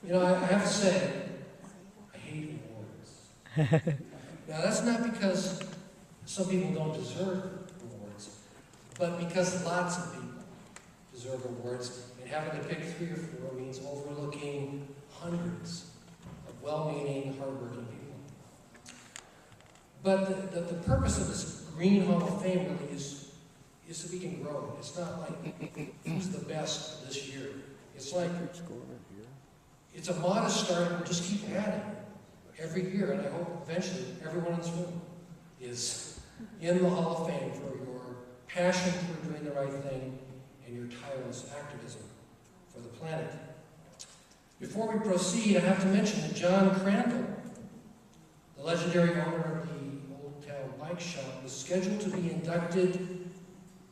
You know, I have to say, I hate awards. Now, that's not because some people don't deserve awards, but because lots of people deserve awards, and having to pick 3 or 4 means overlooking hundreds of well-meaning, hardworking people. But the purpose of this Green Hall of Fame really is so we can grow it. It's not like who's the best this year. It's like it's a modest start, and we'll just keep adding every year, and I hope eventually everyone in this room is in the Hall of Fame for your passion for doing the right thing and your tireless activism for the planet. Before we proceed, I have to mention that John Crandall, the legendary owner of the Old Town Bike Shop, was scheduled to be inducted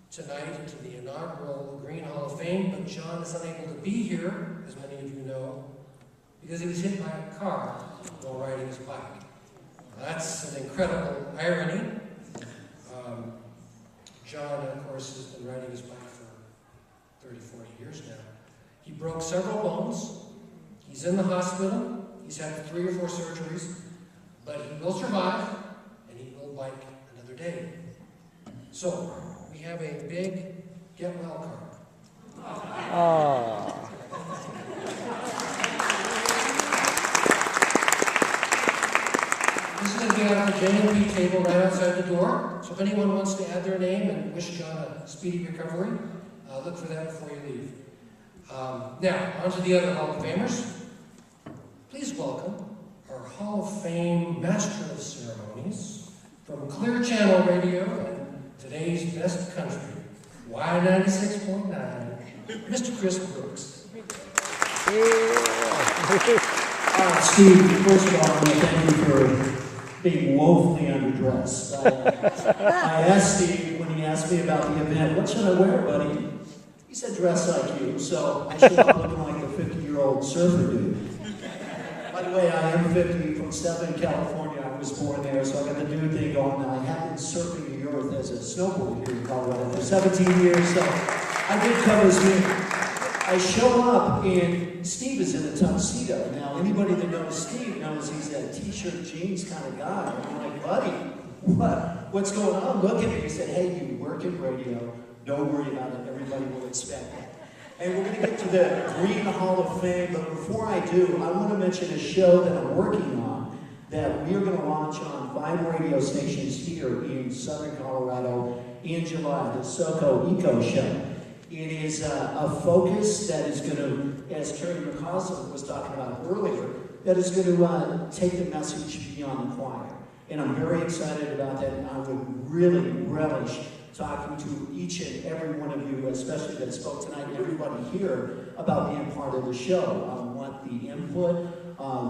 tonight into the inaugural Green Hall of Fame, but John is unable to be here, as many of you know, because he was hit by a car while riding his bike. That's an incredible irony. John, of course, has been riding his bike for 30, 40 years now. He broke several bones. He's in the hospital. He's had 3 or 4 surgeries, but he will survive, and he will bike another day. So, we have a big get well card. Oh. This is going to be on the J&P table right outside the door. So if anyone wants to add their name and wish John a speedy recovery, look for that before you leave. Now, on to the other Hall of Famers. Please welcome our Hall of Fame Master of Ceremonies from Clear Channel Radio and today's best country, Y96.9, Mr. Chris Brooks. Steve, first of all, I want to thank you for being woefully underdressed. I asked Steve when he asked me about the event, what should I wear, buddy? He said, dress like you. So I showed up looking like a 50-year-old surfer dude. By the way, I am 50 from Stetson, California. I was born there, so I got the dude thing going. I have been surfing the earth as a snowboarder here in Colorado for 17 years, so I did cover his name. I show up, and Steve is in a tuxedo. Now, anybody that knows Steve knows he's that t-shirt jeans kind of guy. And I'm like, buddy, what's going on? Look at me. He said, hey, you work in radio. Don't worry about it. Everybody will expect that. And we're going to get to the Green Hall of Fame, but before I do, I want to mention a show that I'm working on that we are going to launch on 5 radio stations here in Southern Colorado in July, the SoCo Eco Show. It is a focus that is going to, as Terry McCausland was talking about earlier, that is going to take the message beyond the choir. And I'm very excited about that, and I would really relish talking to each and every one of you, especially that spoke tonight, and everybody here, about being part of the show. I want the input.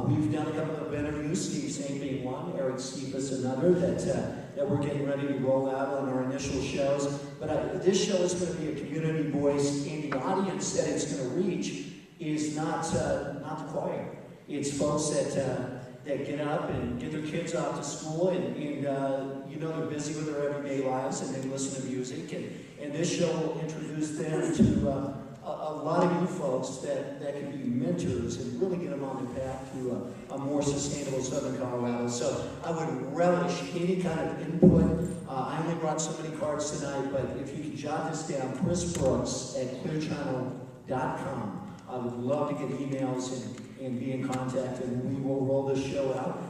We've done a couple of interviews, Steve Saint being one, Eric Stephens another, that we're getting ready to roll out on our initial shows. But this show is going to be a community voice, and the audience that it's going to reach is not the choir. It's folks that get up and get their kids off to school, and you know they're busy with their everyday lives, and they listen to music. And this show will introduce them to a lot of you folks that can be mentors and really get them on the path to a more sustainable Southern Colorado. So I would relish any kind of input. I only brought so many cards tonight, but if you could jot this down, Chris Brooks at clearchannel.com. I would love to get emails and be in contact, and we will roll this show out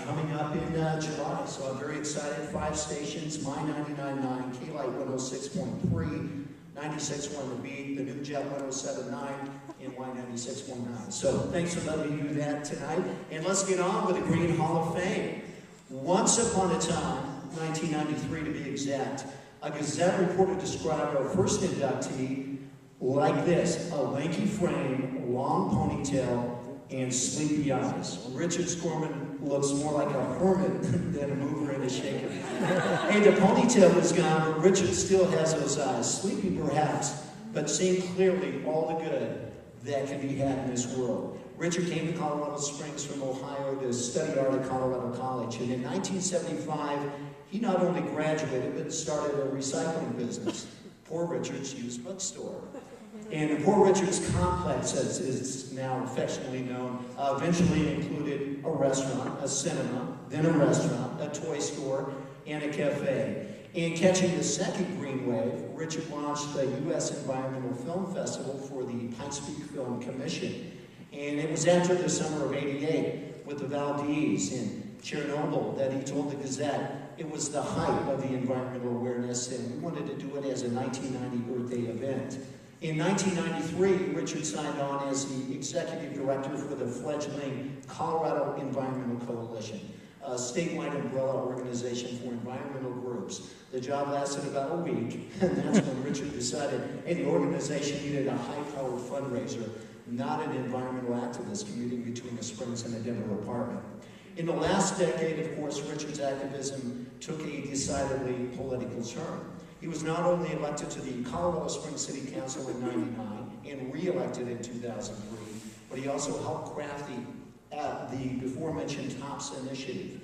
coming up in July. So I'm very excited. 5 stations, My 99.9, K-Light 106.3, 96.1 The Beat, the New Jet 107.9, and Y96.9. So thanks for letting me do that tonight. And let's get on with the Green Hall of Fame. Once upon a time, 1993 to be exact, a Gazette reporter described our first inductee like this: a lanky frame, long ponytail, and sleepy eyes. Richard Skorman looks more like a hermit than a mover and a shaker. And the ponytail was gone, but Richard still has those eyes. Sleepy perhaps, but seeing clearly all the good that can be had in this world. Richard came to Colorado Springs from Ohio to study art at Colorado College. And in 1975, he not only graduated, but started a recycling business, Poor Richard's Used Bookstore. And Poor Richard's complex, as is now affectionately known, eventually included a restaurant, a cinema, then a restaurant, a toy store, and a cafe. And catching the second green wave, Richard launched the U.S. Environmental Film Festival for the Pikes Film Commission. And it was after the summer of '88 with the Valdez in Chernobyl that he told the Gazette it was the height of the environmental awareness, and we wanted to do it as a 1990 birthday event. In 1993, Richard signed on as the executive director for the fledgling Colorado Environmental Coalition, a statewide umbrella organization for environmental groups. The job lasted about a week, and that's when Richard decided the organization needed a high-powered fundraiser, not an environmental activist commuting between the Springs and a Denver apartment. In the last decade, of course, Richard's activism took a decidedly political turn. He was not only elected to the Colorado Springs City Council in '99 and re-elected in 2003, but he also helped craft the before-mentioned TOPS initiative.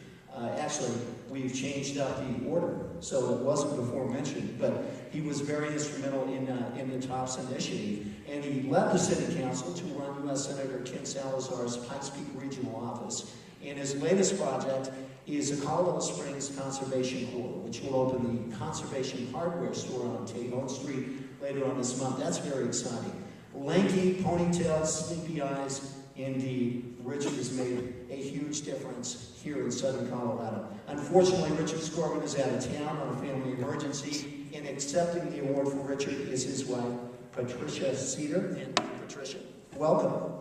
Actually, we've changed out the order, so it wasn't before mentioned, but he was very instrumental in the TOPS initiative, and he led the City Council to run U.S. Senator Ken Salazar's Pikes Peak Regional Office. And his latest project is the Colorado Springs Conservation Corps, which will open the Conservation Hardware store on Tejon Street later on this month. That's very exciting. Lanky, ponytails, sleepy eyes, indeed, Richard has made a huge difference here in southern Colorado. Unfortunately, Richard Skorman is out of town on a family emergency, and accepting the award for Richard is his wife, Patricia Cedar. And Patricia, welcome.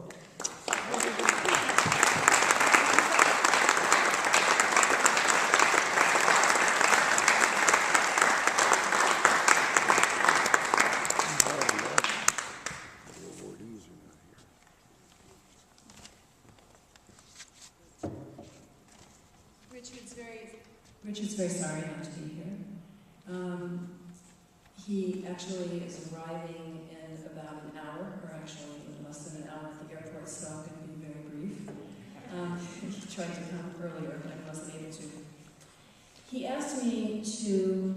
Richard's very sorry not to be here. He actually is arriving in about an hour, or actually in less than an hour at the airport, so I'm going to be very brief. He tried to come earlier, but I wasn't able to. He asked me to,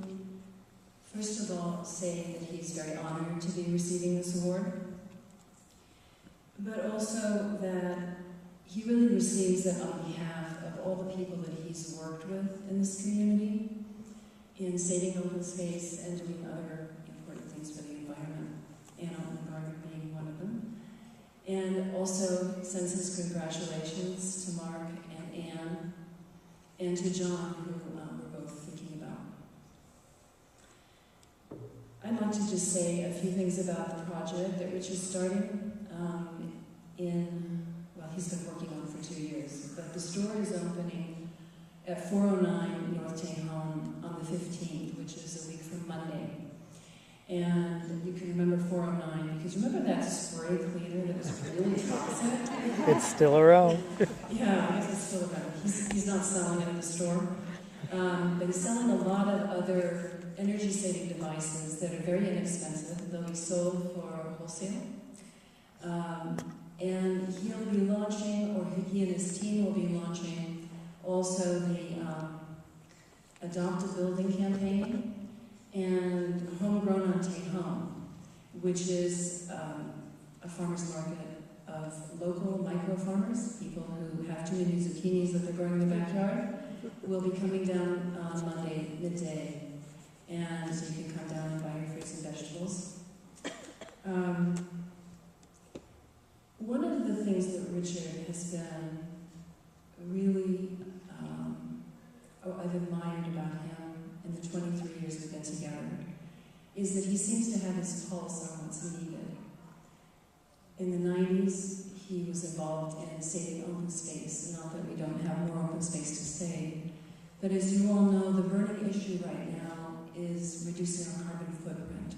first of all, say that he's very honored to be receiving this award, but also that he really receives it on behalf of all the people that he's worked with in this community in saving open space and doing other important things for the environment, and Alton Gardner being one of them. And also sends his congratulations to Mark and Anne and to John, who we're both thinking about. I'd like to just say a few things about the project that Richard started he's been working on for 2 years. But the store is opening at 409 North Tejon on the 15th, which is a week from Monday. And you can remember 409 because remember that spray cleaner that was really toxic? It's still around. Yeah, I guess it's still around. He's not selling it at the store. But he's selling a lot of other energy-saving devices that are very inexpensive. They'll be sold for wholesale. And he'll be launching, or he and his team will be launching, also the Adopt a Building campaign and Homegrown on Tejon, which is a farmer's market of local micro-farmers, people who have too many zucchinis that they're growing in the backyard, will be coming down on Monday midday. And so you can come down and buy your fruits and vegetables. One of the things that Richard has been really, I've admired about him in the 23 years we've been together, is that he seems to have his pulse on what's needed. In the 90s, he was involved in saving open space, not that we don't have more open space to save, but as you all know, the burning issue right now is reducing our carbon footprint.